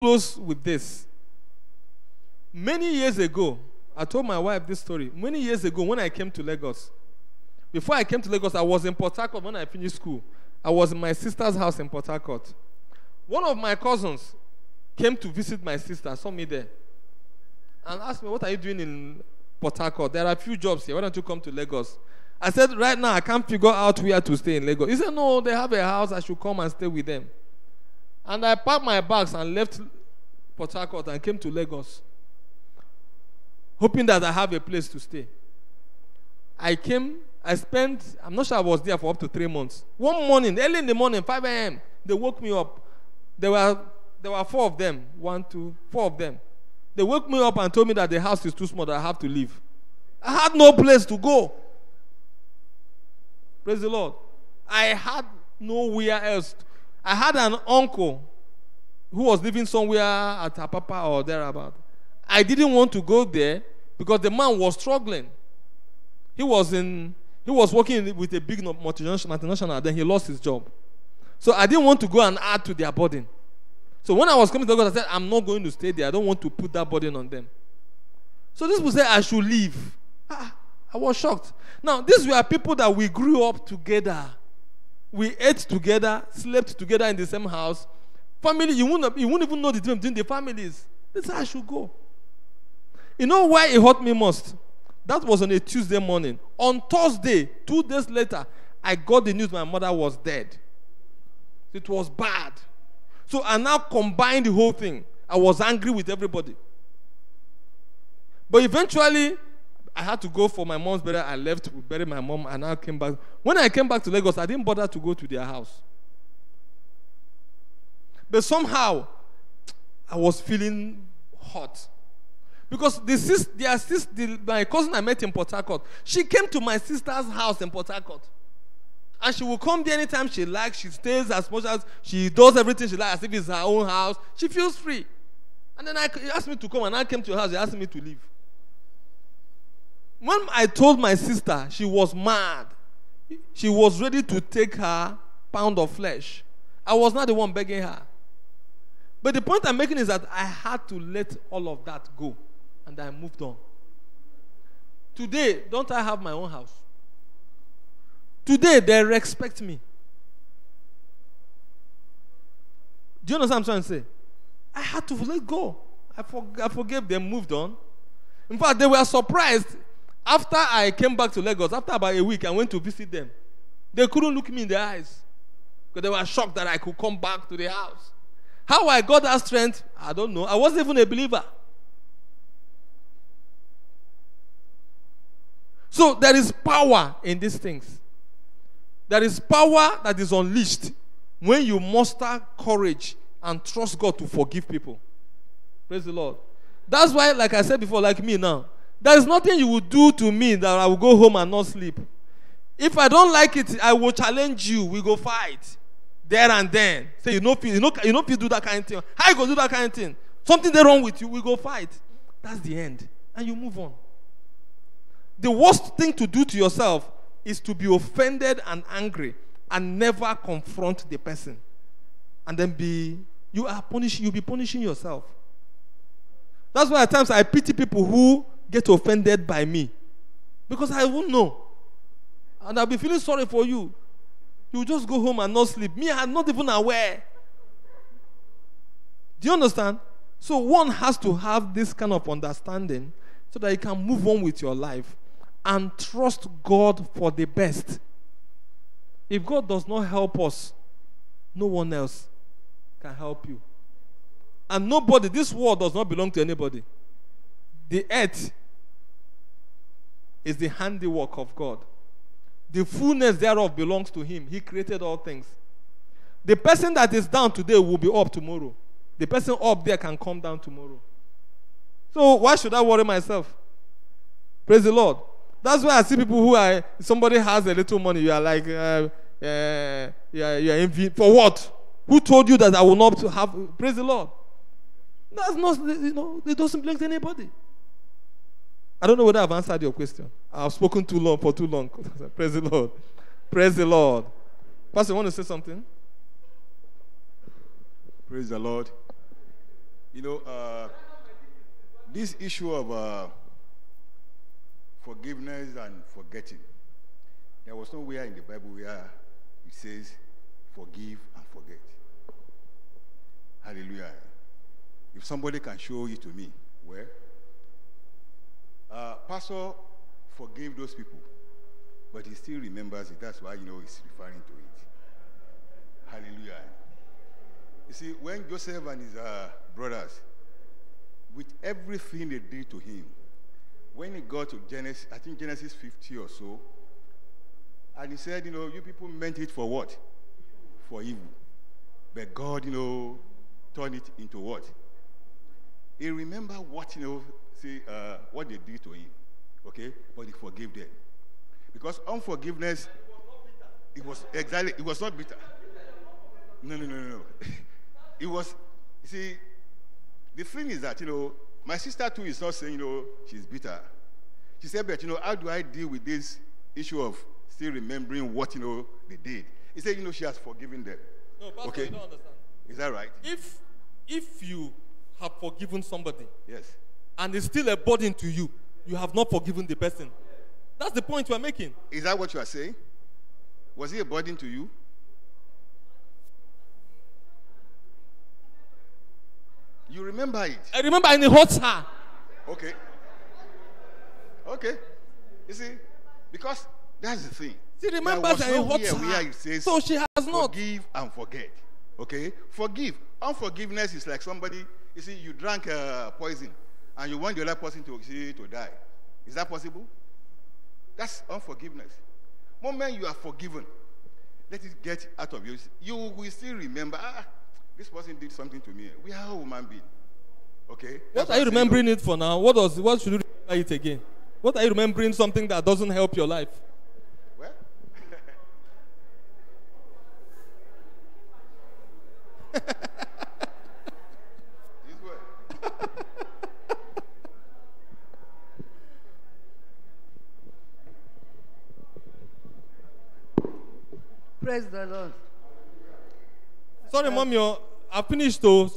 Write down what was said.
close with this. Many years ago, I told my wife this story. Many years ago, when I came to Lagos, before I came to Lagos, I was in Port Harcourt when I finished school. I was in my sister's house in Port Harcourt. One of my cousins came to visit my sister, saw me there, and asked me, "What are you doing in Port Harcourt? There are a few jobs here. Why don't you come to Lagos?" I said, "Right now, I can't figure out where to stay in Lagos." He said, "No, they have a house. I should come and stay with them." And I packed my bags and left Port Harcourt and came to Lagos, hoping that I have a place to stay. I spent, I'm not sure I was there for up to 3 months. One morning, early in the morning, 5 a.m., they woke me up. There were 4 of them. 1, 2, 4 of them. They woke me up and told me that the house is too small, that I have to leave. I had no place to go. Praise the Lord. I had nowhere else. I had an uncle who was living somewhere at Apapa or thereabout. I didn't want to go there because the man was struggling. He was working with a big multinational, then he lost his job. So I didn't want to go and add to their burden. So when I was coming to Lagos, I said, "I'm not going to stay there. I don't want to put that burden on them." So this people said I should leave. I was shocked. Now, these were people that we grew up together. We ate together, slept together in the same house. Family, you wouldn't even know the difference between the families. They said I should go. You know why it hurt me most? That was on a Tuesday morning. On Thursday, 2 days later, I got the news my mother was dead. It was bad. So I now combined the whole thing. I was angry with everybody. But eventually, I had to go for my mom's burial. I left to bury my mom, and I came back. When I came back to Lagos, I didn't bother to go to their house. But somehow, I was feeling hot. Because my cousin I met in Port Harcourt, she came to my sister's house in Port Harcourt. And she will come there anytime she likes. She stays as much as she does everything she likes, as if it's her own house. She feels free. And then he asked me to come, and I came to her house. He asked me to leave. When I told my sister, she was mad. She was ready to take her pound of flesh. I was not the one begging her. But the point I'm making is that I had to let all of that go. And I moved on. Today, don't I have my own house? Today, they respect me. Do you understand what I'm trying to say? I had to let go. I forgave them, moved on. In fact, they were surprised. After I came back to Lagos, after about a week, I went to visit them. They couldn't look me in the eyes. Because they were shocked that I could come back to the house. How I got that strength, I don't know. I wasn't even a believer. So there is power in these things. There is power that is unleashed when you muster courage and trust God to forgive people. Praise the Lord. That's why, like I said before, like me now, there is nothing you will do to me that I will go home and not sleep. If I don't like it, I will challenge you. We go fight. There and then. Say, you know if you do that kind of thing. How you go do that kind of thing? Something they wrong with you, we go fight. That's the end. And you move on. The worst thing to do to yourself is to be offended and angry and never confront the person. And then you'll be punishing yourself. That's why at times I pity people who get offended by me. Because I won't know. And I'll be feeling sorry for you. You just go home and not sleep. Me, I'm not even aware. Do you understand? So one has to have this kind of understanding so that you can move on with your life and trust God for the best. If God does not help us, no one else can help you. And nobody, this world does not belong to anybody. The earth is the handiwork of God. The fullness thereof belongs to Him. He created all things. The person that is down today will be up tomorrow. The person up there can come down tomorrow. So why should I worry myself? Praise the Lord. That's why I see people who somebody has a little money, you are like, you are envy. For what? Who told you that I will not have? Praise the Lord. That's not, it doesn't belong to anybody. I don't know whether I've answered your question. I've spoken for too long. Praise the Lord. Praise the Lord. Pastor, you want to say something? Praise the Lord. You know, this issue of forgiveness and forgetting, there was nowhere in the Bible where it says forgive and forget. Hallelujah. If somebody can show it to me, well, Pastor forgave those people, but he still remembers it. That's why, you know, he's referring to it. Hallelujah. You see, when Joseph and his brothers, with everything they did to him, when he got to Genesis, I think Genesis 50 or so, and he said, you know, you people meant it for what? For evil. But God, you know, turned it into what? He remembered what, you know, see, what they did to him. Okay? But he forgave them. Because unforgiveness, it was exactly, it was not bitter. No. It was, you see, the thing is that, you know, my sister too is not saying, you know, she's bitter. She said, but, you know, how do I deal with this issue of still remembering what, you know, they did? He said, you know, she has forgiven them. No, Pastor, okay? You don't understand. Is that right? If you have forgiven somebody, yes, and it's still a burden to you, you have not forgiven the person. That's the point we're making. Is that what you are saying? Was he a burden to you? You remember it? I remember, and it hurts her. Okay. Okay. You see, because that's the thing. She remembers and it hurts her. Where it says, so she has not. Forgive and forget. Okay? Forgive. Unforgiveness is like somebody, you see, you drank poison and you want the other person to die. Is that possible? That's unforgiveness. The moment you are forgiven, let it get out of you. You will still remember, this person did something to me. We are a human being. Okay? What are you remembering it for now? What should you remember it again? What are you remembering something that doesn't help your life? Well, this way. Praise the Lord. Sorry, Mom, I finished though.